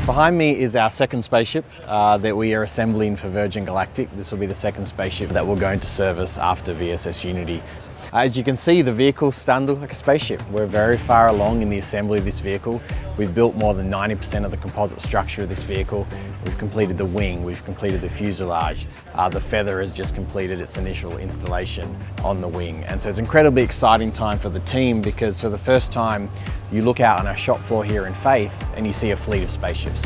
Behind me is our second spaceship that we are assembling for Virgin Galactic. This will be the second spaceship that will go into service after VSS Unity. As you can see, the vehicle's starting to look like a spaceship. We're very far along in the assembly of this vehicle. We've built more than 90% of the composite structure of this vehicle. We've completed the wing, we've completed the fuselage. The feather has just completed its initial installation on the wing. And so it's an incredibly exciting time for the team, because for the first time, you look out on our shop floor here in Faith and you see a fleet of spaceships.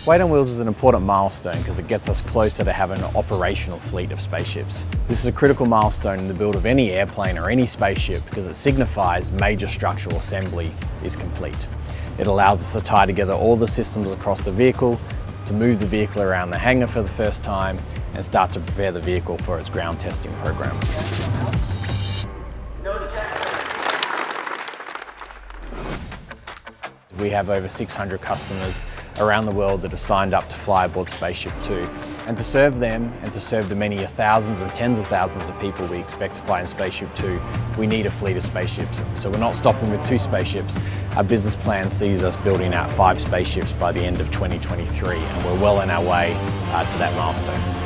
Weight on Wheels is an important milestone because it gets us closer to having an operational fleet of spaceships. This is a critical milestone in the build of any airplane or any spaceship because it signifies major structural assembly is complete. It allows us to tie together all the systems across the vehicle, to move the vehicle around the hangar for the first time, and start to prepare the vehicle for its ground testing program. We have over 600 customers around the world that have signed up to fly aboard Spaceship 2. And to serve them and to serve the many thousands and tens of thousands of people we expect to fly in Spaceship 2, we need a fleet of spaceships. So we're not stopping with 2 spaceships. Our business plan sees us building out 5 spaceships by the end of 2023, and we're well on our way to that milestone.